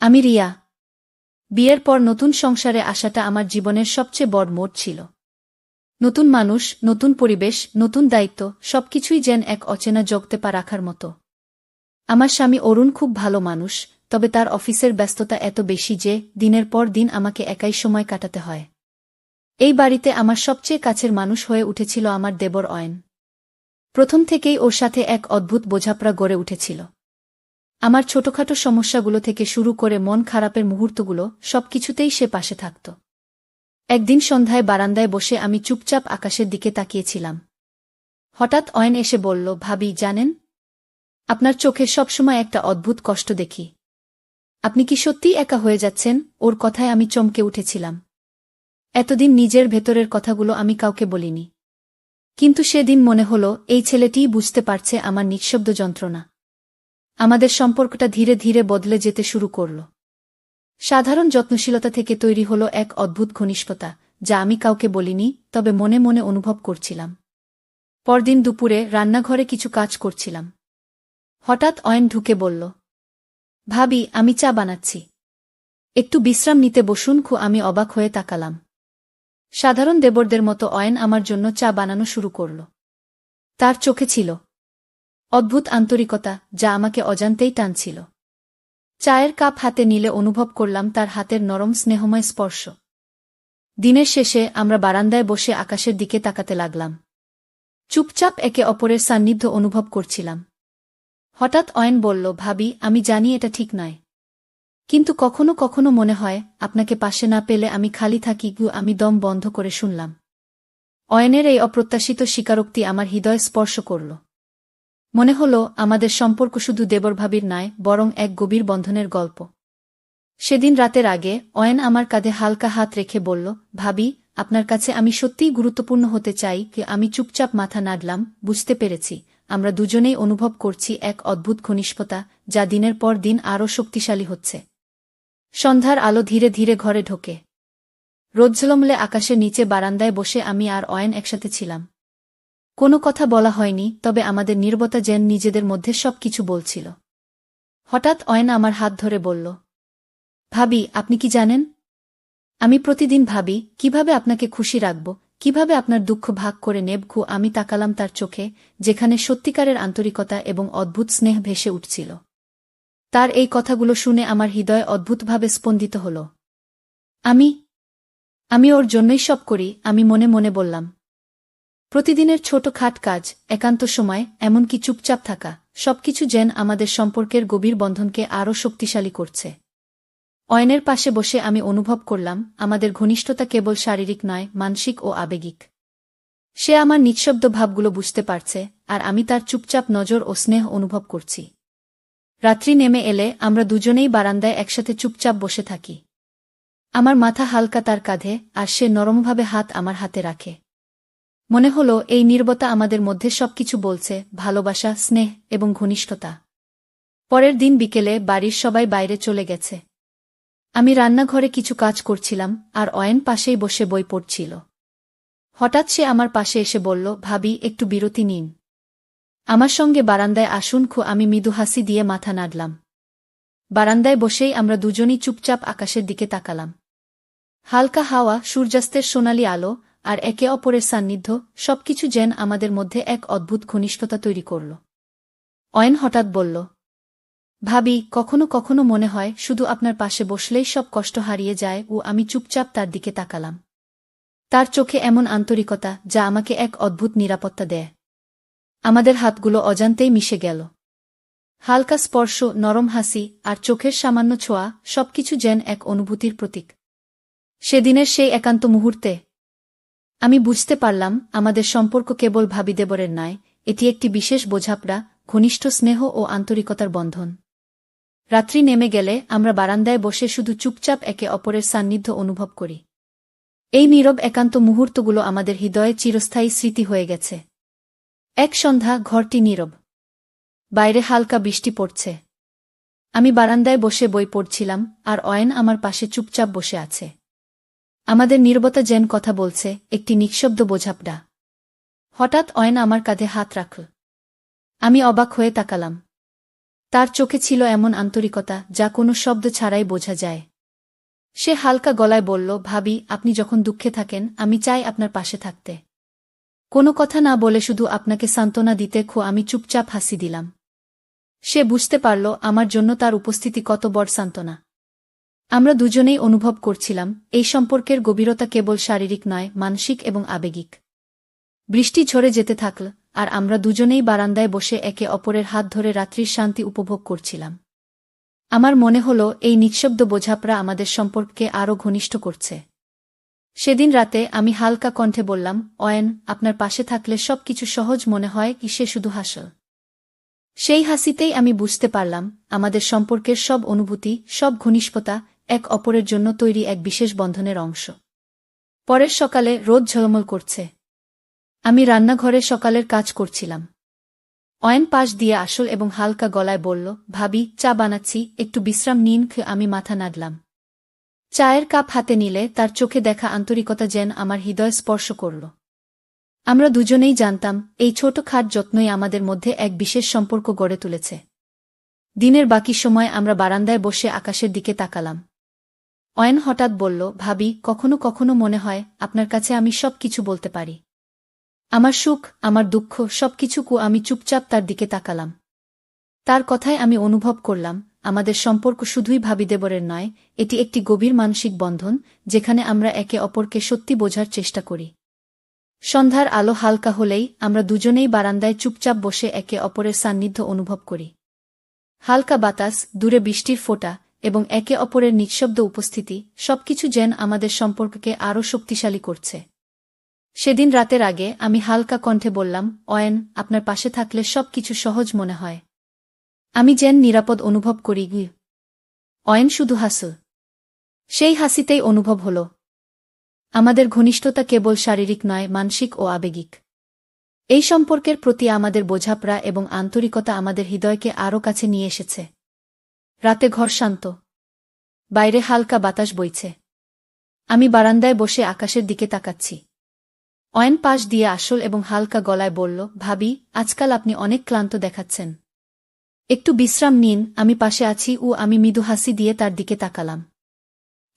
আমি রিয়া। বিয়ের পর নতুন সংসারে আসাটা আমার জীবনের সবচেয়ে বড় মোড় ছিল। নতুন মানুষ, নতুন পরিবেশ, নতুন দায়িত্ব, সবকিছুই যেন এক অচেনা জগতে পা রাখার মতো। আমার স্বামী অরুণ খুব ভালো মানুষ, তবে তার অফিসের ব্যস্ততা এত বেশি যে দিনের পর দিন আমাকে একাই সময় কাটাতে হয়। এই বাড়িতে আমার সবচেয়ে কাছের মানুষ হয়ে উঠেছিল আমার দেবর অয়ন। প্রথম থেকেই ওর সাথে এক অদ্ভুত বোঝাপড়া গড়ে উঠেছিল। আমার ছোটখাটো সমস্যাগুলো থেকে শুরু করে মন খারাপের মুহূর্তগুলো সবকিছুতেই সে পাশে থাকত। একদিন সন্ধ্যায় বারান্দায় বসে আমি চুপচাপ আকাশের দিকে তাকিয়েছিলাম। হঠাৎ অয়ন এসে বলল, ভাবি জানেন, আপনার চোখে সবসময় একটা অদ্ভুত কষ্ট দেখি। আপনি কি সত্যিই একা হয়ে যাচ্ছেন? ওর কথায় আমি চমকে উঠেছিলাম। এতদিন নিজের ভেতরের কথাগুলো আমি কাউকে বলিনি, কিন্তু সেদিন মনে হলো এই ছেলেটিই বুঝতে পারছে আমার নিঃশব্দ যন্ত্রণা। আমাদের সম্পর্কটা ধীরে ধীরে বদলে যেতে শুরু করল। সাধারণ যত্নশীলতা থেকে তৈরি হলো এক অদ্ভুত ঘনিষ্ঠতা, যা আমি কাউকে বলিনি, তবে মনে মনে অনুভব করছিলাম। পরদিন দুপুরে রান্নাঘরে কিছু কাজ করছিলাম। হঠাৎ অয়ন ঢুকে বলল, ভাবি আমি চা বানাচ্ছি, একটু বিশ্রাম নিতে বসুন। আমি অবাক হয়ে তাকালাম। সাধারণ দেবরদের মতো অয়ন আমার জন্য চা বানানো শুরু করল। তার চোখে ছিল অদ্ভুত আন্তরিকতা, যা আমাকে অজান্তেই টানছিল। চায়ের কাপ হাতে নিলে অনুভব করলাম তার হাতের নরম স্নেহময় স্পর্শ। দিনের শেষে আমরা বারান্দায় বসে আকাশের দিকে তাকাতে লাগলাম। চুপচাপ একে অপরের সান্নিধ্য অনুভব করছিলাম। হঠাৎ অয়ন বলল, ভাবি আমি জানি এটা ঠিক নয়, কিন্তু কখনো কখনো মনে হয় আপনাকে পাশে না পেলে আমি খালি থাকি। আমি দম বন্ধ করে শুনলাম। অয়নের এই অপ্রত্যাশিত স্বীকারোক্তি আমার হৃদয় স্পর্শ করল। মনে হলো আমাদের সম্পর্ক শুধু দেবর ভাবির নয়, বরং এক গভীর বন্ধনের গল্প। সেদিন রাতের আগে অয়ন আমার কাঁধে হালকা হাত রেখে বলল, ভাবি আপনার কাছে আমি সত্যিই গুরুত্বপূর্ণ হতে চাই। আমি চুপচাপ মাথা নাড়লাম। বুঝতে পেরেছি আমরা দুজনেই অনুভব করছি এক অদ্ভুত ঘনিষ্ঠতা, যা দিনের পর দিন আরও শক্তিশালী হচ্ছে। সন্ধ্যার আলো ধীরে ধীরে ঘরে ঢোকে। রোদ আকাশের নিচে বারান্দায় বসে আমি আর অয়ন একসাথে ছিলাম। কোনো কথা বলা হয়নি, তবে আমাদের নীরবতা যেন নিজেদের মধ্যে সবকিছু বলছিল। হঠাৎ অয়ন আমার হাত ধরে বলল, ভাবি আপনি কি জানেন, আমি প্রতিদিন ভাবি কিভাবে আপনাকে খুশি রাখব, কিভাবে আপনার দুঃখ ভাগ করে নেব। আমি তাকালাম তার চোখে, যেখানে সত্যিকারের আন্তরিকতা এবং অদ্ভুত স্নেহ ভেসে উঠছিল। তার এই কথাগুলো শুনে আমার হৃদয় অদ্ভুতভাবে স্পন্দিত হল। আমি আমি ওর জন্যই সব করি, আমি মনে মনে বললাম। প্রতিদিনের ছোটখাট কাজ, একান্ত সময়, এমনকি চুপচাপ থাকা, সবকিছু যেন আমাদের সম্পর্কের গভীর বন্ধনকে আরও শক্তিশালী করছে। অয়নের পাশে বসে আমি অনুভব করলাম আমাদের ঘনিষ্ঠতা কেবল শারীরিক নয়, মানসিক ও আবেগিক। সে আমার নিঃশব্দ ভাবগুলো বুঝতে পারছে, আর আমি তার চুপচাপ নজর ও স্নেহ অনুভব করছি। রাত্রি নেমে এলে আমরা দুজনেই বারান্দায় একসাথে চুপচাপ বসে থাকি। আমার মাথা হালকা তার কাঁধে, আর সে নরমভাবে হাত আমার হাতে রাখে। মনে হলো এই নীরবতা আমাদের মধ্যে সবকিছু বলছে, ভালোবাসা, স্নেহ এবং ঘনিষ্ঠতা। পরের দিন বিকেলে বাড়ির সবাই বাইরে চলে গেছে। আমি রান্নাঘরে কিছু কাজ করছিলাম, আর অয়ন পাশেই বসে বই পড়ছিল। হঠাৎ সে আমার পাশে এসে বলল, ভাবি একটু বিরতি নিন, আমার সঙ্গে বারান্দায় আসুন। আমি মৃদু হাসি দিয়ে মাথা নাড়লাম। বারান্দায় বসেই আমরা দুজনই চুপচাপ আকাশের দিকে তাকালাম। হালকা হাওয়া, সূর্যাস্তের সোনালি আলো, আর একে অপরের সান্নিধ্য, সবকিছু যেন আমাদের মধ্যে এক অদ্ভুত ঘনিষ্ঠতা তৈরি করল। অয়ন হঠাৎ বলল, ভাবি কখনো কখনো মনে হয় শুধু আপনার পাশে বসলেই সব কষ্ট হারিয়ে যায়। আমি চুপচাপ তার দিকে তাকালাম। তার চোখে এমন আন্তরিকতা, যা আমাকে এক অদ্ভুত নিরাপত্তা দেয়। আমাদের হাতগুলো অজান্তেই মিশে গেল। হালকা স্পর্শ, নরম হাসি, আর চোখের সামান্য ছোঁয়া, সবকিছু যেন এক অনুভূতির প্রতীক। সেদিনের সেই একান্ত মুহূর্তে আমি বুঝতে পারলাম আমাদের সম্পর্ক কেবল ভাবি দেবরের নয়, এটি একটি বিশেষ বোঝাপড়া, ঘনিষ্ঠ স্নেহ ও আন্তরিকতার বন্ধন। রাত্রি নেমে গেলে আমরা বারান্দায় বসে শুধু চুপচাপ একে অপরের সান্নিধ্য অনুভব করি। এই নীরব একান্ত মুহূর্তগুলো আমাদের হৃদয়ে চিরস্থায়ী স্মৃতি হয়ে গেছে। এক সন্ধ্যা, ঘরটি নীরব। বাইরে হালকা বৃষ্টি পড়ছে। আমি বারান্দায় বসে বই পড়ছিলাম, আর অয়ন আমার পাশে চুপচাপ বসে আছে। আমাদের নীরবতা যেন কথা বলছে, একটি নিঃশব্দ বোঝাপড়া। হঠাৎ অয়ন আমার কাঁধে হাত রাখল। আমি অবাক হয়ে তাকালাম। তার চোখে ছিল এমন আন্তরিকতা যা কোনো শব্দ ছাড়াই বোঝা যায়। সে হালকা গলায় বলল, ভাবি, আপনি যখন দুঃখে থাকেন আমি চাই আপনার পাশে থাকতে। কোনো কথা না বলে শুধু আপনাকে সান্ত্বনা দিতে আমি চুপচাপ হাসি দিলাম। সে বুঝতে পারল আমার জন্য তার উপস্থিতি কত বড় সান্ত্বনা। আমরা দুজনেই অনুভব করছিলাম এই সম্পর্কের গভীরতা কেবল শারীরিক নয়, মানসিক এবং আবেগিক। বৃষ্টি ঝরে যেতে থাকল, আর আমরা দুজনেই বারান্দায় বসে একে অপরের হাত ধরে রাত্রির শান্তি উপভোগ করছিলাম। আমার মনে হল এই নিঃশব্দ বোঝাপড়া আমাদের সম্পর্ককে আরও ঘনিষ্ঠ করছে। সেদিন রাতে আমি হালকা কণ্ঠে বললাম, অয়ন, আপনার পাশে থাকলে সবকিছু সহজ মনে হয়। সে শুধু হাসল। সেই হাসিতেই আমি বুঝতে পারলাম আমাদের সম্পর্কের সব অনুভূতি, সব ঘনিষ্ঠতা এক অপরের জন্য তৈরি এক বিশেষ বন্ধনের অংশ। পরের সকালে রোদ ঝলমল করছে। আমি রান্নাঘরে সকালের কাজ করছিলাম। অয়ন পাশ দিয়ে আসল এবং হালকা গলায় বলল, ভাবি, চা বানাচ্ছি, একটু বিশ্রাম নিন। আমি মাথা নাড়লাম। চায়ের কাপ হাতে নিলে তার চোখে দেখা আন্তরিকতা যেন আমার হৃদয় স্পর্শ করল। আমরা দুজনেই জানতাম এই ছোটখাট যত্নই আমাদের মধ্যে এক বিশেষ সম্পর্ক গড়ে তুলেছে। দিনের বাকি সময় আমরা বারান্দায় বসে আকাশের দিকে তাকালাম। অয়ন হঠাৎ বলল, ভাবি, কখনো কখনো মনে হয় আপনার কাছে আমি সব কিছু বলতে পারি। আমার সুখ, আমার দুঃখ, সবকিছু। আমি চুপচাপ তার দিকে তাকালাম। তার কথায় আমি অনুভব করলাম আমাদের সম্পর্ক শুধুই ভাবিদেবরের নয়, এটি একটি গভীর মানসিক বন্ধন যেখানে আমরা একে অপরকে সত্যি বোঝার চেষ্টা করি। সন্ধ্যার আলো হালকা হলেই আমরা দুজনেই বারান্দায় চুপচাপ বসে একে অপরের সান্নিধ্য অনুভব করি। হালকা বাতাস, দূরে বৃষ্টির ফোঁটা এবং একে অপরের নিঃশব্দ উপস্থিতি সবকিছু যেন আমাদের সম্পর্ককে আরও শক্তিশালী করছে। সেদিন রাতের আগে আমি হালকা কণ্ঠে বললাম, অয়ন, আপনার পাশে থাকলে সবকিছু সহজ মনে হয়। আমি যেন নিরাপদ অনুভব করি। অয়ন শুধু হাসল। সেই হাসিতেই অনুভব হল আমাদের ঘনিষ্ঠতা কেবল শারীরিক নয়, মানসিক ও আবেগিক। এই সম্পর্কের প্রতি আমাদের বোঝাপড়া এবং আন্তরিকতা আমাদের হৃদয়কে আরও কাছে নিয়ে এসেছে। রাতে ঘর শান্ত। বাইরে হালকা বাতাস বইছে। আমি বারান্দায় বসে আকাশের দিকে তাকাচ্ছি। অয়ন পাশ দিয়ে আসল এবং হালকা গলায় বলল, ভাবি, আজকাল আপনি অনেক ক্লান্ত দেখাচ্ছেন। একটু বিশ্রাম নিন, আমি পাশে আছি। আমি মৃদু হাসি দিয়ে তার দিকে তাকালাম।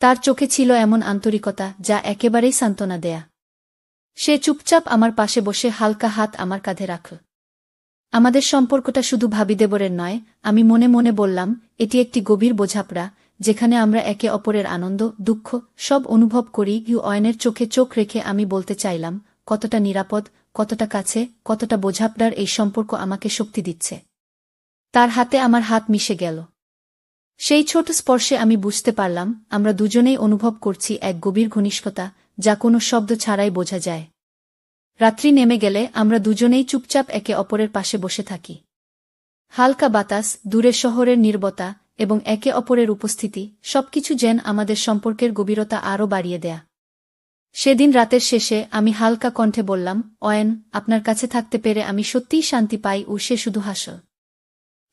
তার চোখে ছিল এমন আন্তরিকতা যা একেবারেই সান্ত্বনা দেয়া। সে চুপচাপ আমার পাশে বসে হালকা হাত আমার কাঁধে রাখল। আমাদের সম্পর্কটা শুধু ভাবিদেবরের নয়, আমি মনে মনে বললাম, এটি একটি গভীর বোঝাপড়া যেখানে আমরা একে অপরের আনন্দ, দুঃখ সব অনুভব করি। অয়নের চোখে চোখ রেখে আমি বলতে চাইলাম, কতটা নিরাপদ, কতটা কাছে, কতটা বোঝাপড়ার এই সম্পর্ক আমাকে শক্তি দিচ্ছে। তার হাতে আমার হাত মিশে গেল। সেই ছোট স্পর্শে আমি বুঝতে পারলাম আমরা দুজনেই অনুভব করছি এক গভীর ঘনিষ্ঠতা যা কোনো শব্দ ছাড়াই বোঝা যায়। রাত্রি নেমে গেলে আমরা দুজনেই চুপচাপ একে অপরের পাশে বসে থাকি। হালকা বাতাস, দূরের শহরের নীরবতা এবং একে অপরের উপস্থিতি সবকিছু যেন আমাদের সম্পর্কের গভীরতা আরও বাড়িয়ে দেয়া। সেদিন রাতের শেষে আমি হালকা কণ্ঠে বললাম, অয়ন, আপনার কাছে থাকতে পেরে আমি সত্যিই শান্তি পাই। সে শুধু হাসল।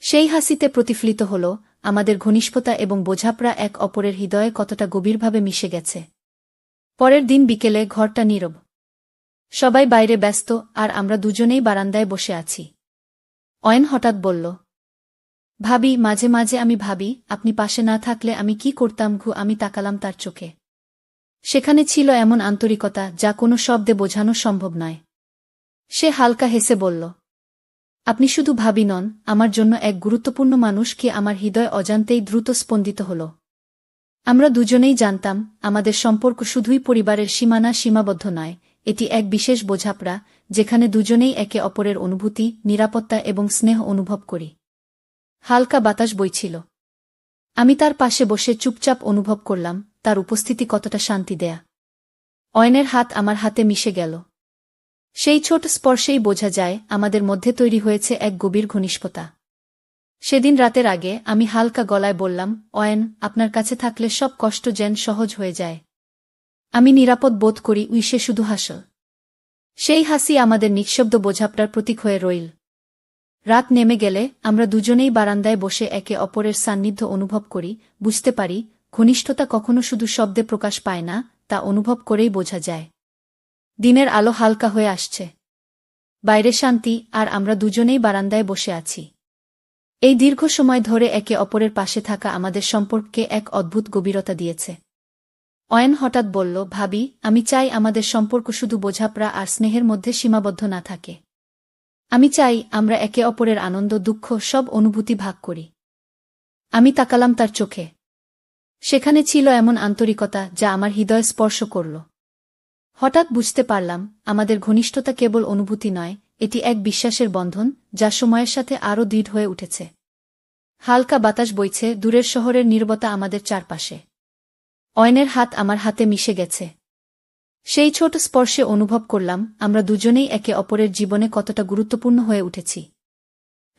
সেই হাসিতে প্রতিফলিত হল আমাদের ঘনিষ্ঠতা এবং বোঝাপড়া এক অপরের হৃদয়ে কতটা গভীরভাবে মিশে গেছে। পরের দিন বিকেলে ঘরটা নীরব। সবাই বাইরে ব্যস্ত, আর আমরা দুজনেই বারান্দায় বসে আছি। অয়ন হঠাৎ বলল, ভাবি, মাঝে মাঝে আমি ভাবি আপনি পাশে না থাকলে আমি কি করতাম। আমি তাকালাম তার চোখে। সেখানে ছিল এমন আন্তরিকতা যা কোনো শব্দে বোঝানো সম্ভব নয়। সে হালকা হেসে বলল, আপনি শুধু ভাবি নন, আমার জন্য এক গুরুত্বপূর্ণ মানুষ। আমার হৃদয় অজান্তেই দ্রুত স্পন্দিত হল। আমরা দুজনেই জানতাম আমাদের সম্পর্ক শুধুই পরিবারের সীমাবদ্ধ নয়, এটি এক বিশেষ বোঝাপড়া যেখানে দুজনেই একে অপরের অনুভূতি, নিরাপত্তা এবং স্নেহ অনুভব করি। হালকা বাতাস বইছিল। আমি তার পাশে বসে চুপচাপ অনুভব করলাম তার উপস্থিতি কতটা শান্তি দেয়া। অয়নের হাত আমার হাতে মিশে গেল। সেই ছোট স্পর্শেই বোঝা যায় আমাদের মধ্যে তৈরি হয়েছে এক গভীর ঘনিষ্ঠতা। সেদিন রাতের আগে আমি হালকা গলায় বললাম, অয়ন, আপনার কাছে থাকলে সব কষ্ট যেন সহজ হয়ে যায়। আমি নিরাপদ বোধ করি। সে শুধু হাসল। সেই হাসি আমাদের নিঃশব্দ বোঝাপড়ার প্রতীক হয়ে রইল। রাত নেমে গেলে আমরা দুজনেই বারান্দায় বসে একে অপরের সান্নিধ্য অনুভব করি, বুঝতে পারি ঘনিষ্ঠতা কখনো শুধু শব্দে প্রকাশ পায় না, তা অনুভব করেই বোঝা যায়। দিনের আলো হালকা হয়ে আসছে। বাইরে শান্তি, আর আমরা দুজনেই বারান্দায় বসে আছি। এই দীর্ঘ সময় ধরে একে অপরের পাশে থাকা আমাদের সম্পর্ককে এক অদ্ভুত গভীরতা দিয়েছে। অয়ন হঠাৎ বলল, ভাবি, আমি চাই আমাদের সম্পর্ক শুধু বোঝাপড়া আর স্নেহের মধ্যে সীমাবদ্ধ না থাকে। আমি চাই আমরা একে অপরের আনন্দ, দুঃখ, সব অনুভূতি ভাগ করি। আমি তাকালাম তার চোখে। সেখানে ছিল এমন আন্তরিকতা যা আমার হৃদয় স্পর্শ করল। হঠাৎ বুঝতে পারলাম, আমাদের ঘনিষ্ঠতা কেবল অনুভূতি নয়, এটি এক বিশ্বাসের বন্ধন যা সময়ের সাথে আরও দৃঢ় হয়ে উঠেছে। হালকা বাতাস বইছে, দূরের শহরের নীরবতা আমাদের চারপাশে। অয়নের হাত আমার হাতে মিশে গেছে। সেই ছোট স্পর্শে অনুভব করলাম আমরা দুজনেই একে অপরের জীবনে কতটা গুরুত্বপূর্ণ হয়ে উঠেছি।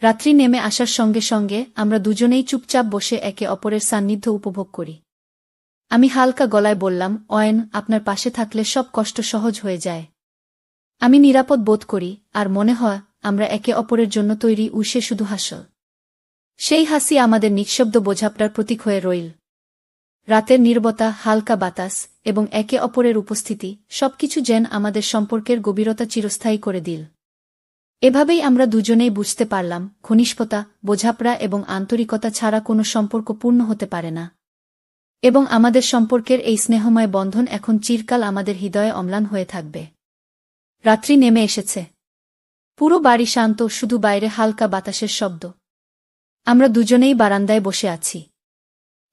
রাত্রি নেমে আসার সঙ্গে সঙ্গে আমরা দুজনেই চুপচাপ বসে একে অপরের সান্নিধ্য উপভোগ করি। আমি হালকা গলায় বললাম, অয়ন, আপনার পাশে থাকলে সব কষ্ট সহজ হয়ে যায়। আমি নিরাপদ বোধ করি, আর মনে হয় আমরা একে অপরের জন্য তৈরি। সে শুধু হাসল। সেই হাসি আমাদের নিঃশব্দ বোঝাপড়ার প্রতীক হয়ে রইল। রাতের নীরবতা, হালকা বাতাস এবং একে অপরের উপস্থিতি সবকিছু যেন আমাদের সম্পর্কের গভীরতা চিরস্থায়ী করে দিল। এভাবেই আমরা দুজনেই বুঝতে পারলাম, ঘনিষ্ঠতা, বোঝাপড়া এবং আন্তরিকতা ছাড়া কোনো সম্পর্ক পূর্ণ হতে পারে না। এবং আমাদের সম্পর্কের এই স্নেহময় বন্ধন এখন চিরকাল আমাদের হৃদয়ে অম্লান হয়ে থাকবে। রাত্রি নেমে এসেছে। পুরো বাড়ি শান্ত, শুধু বাইরে হালকা বাতাসের শব্দ। আমরা দুজনেই বারান্দায় বসে আছি।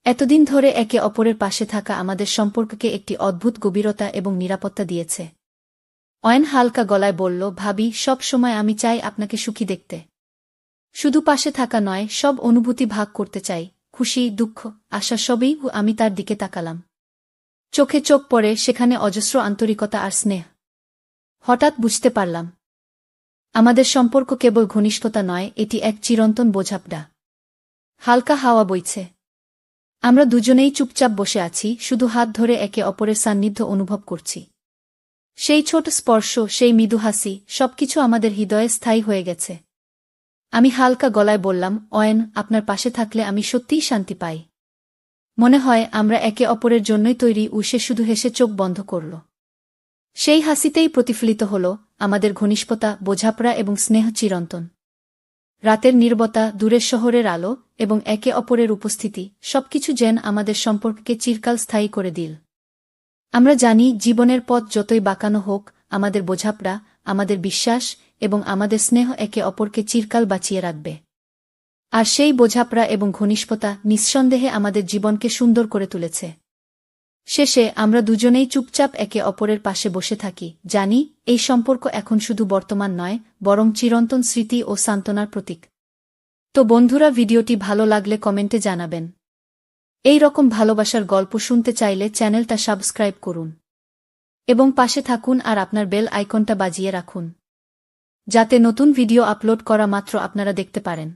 এতদিন ধরে একে অপরের পাশে থাকা আমাদের সম্পর্ককে একটি অদ্ভুত গভীরতা এবং নিরাপত্তা দিয়েছে। অয়ন হালকা গলায় বলল, ভাবি, সব সময় আমি চাই আপনাকে সুখী দেখতে। শুধু পাশে থাকা নয়, সব অনুভূতি ভাগ করতে চাই, খুশি, দুঃখ, আশা সবই। আমি তার দিকে তাকালাম। চোখে চোখ পড়ে, সেখানে অজস্র আন্তরিকতা আর স্নেহ। হঠাৎ বুঝতে পারলাম, আমাদের সম্পর্ক কেবল ঘনিষ্ঠতা নয়, এটি এক চিরন্তন বোঝাপড়া। হালকা হাওয়া বইছে। আমরা দুজনেই চুপচাপ বসে আছি, শুধু হাত ধরে একে অপরের সান্নিধ্য অনুভব করছি। সেই ছোট স্পর্শ, সেই মৃদু হাসি, সবকিছু আমাদের হৃদয়ে স্থায়ী হয়ে গেছে। আমি হালকা গলায় বললাম, অয়ন, আপনার পাশে থাকলে আমি সত্যিই শান্তি পাই। মনে হয় আমরা একে অপরের জন্যই তৈরি। সে শুধু হেসে চোখ বন্ধ করল। সেই হাসিতেই প্রতিফলিত হল আমাদের ঘনিষ্ঠতা, বোঝাপড়া এবং স্নেহ চিরন্তন। রাতের নীরবতা, দূরের শহরের আলো এবং একে অপরের উপস্থিতি সবকিছু যেন আমাদের সম্পর্ককে চিরকাল স্থায়ী করে দিল। আমরা জানি, জীবনের পথ যতই বাঁকানো হোক, আমাদের বোঝাপড়া, আমাদের বিশ্বাস এবং আমাদের স্নেহ একে অপরকে চিরকাল বাঁচিয়ে রাখবে। আর সেই বোঝাপড়া এবং ঘনিষ্ঠতা নিঃসন্দেহে আমাদের জীবনকে সুন্দর করে তুলেছে। শেষে আমরা দুজনেই চুপচাপ একে অপরের পাশে বসে থাকি, জানি এই সম্পর্ক এখন শুধু বর্তমান নয়, বরং চিরন্তন স্মৃতি ও সান্ত্বনার প্রতীক। তো বন্ধুরা, ভিডিওটি ভালো লাগলে কমেন্টে জানাবেন। এই রকম ভালোবাসার গল্প শুনতে চাইলে চ্যানেলটা সাবস্ক্রাইব করুন এবং পাশে থাকুন আর আপনার বেল আইকনটা বাজিয়ে রাখুন, যাতে নতুন ভিডিও আপলোড করা মাত্র আপনারা দেখতে পারেন।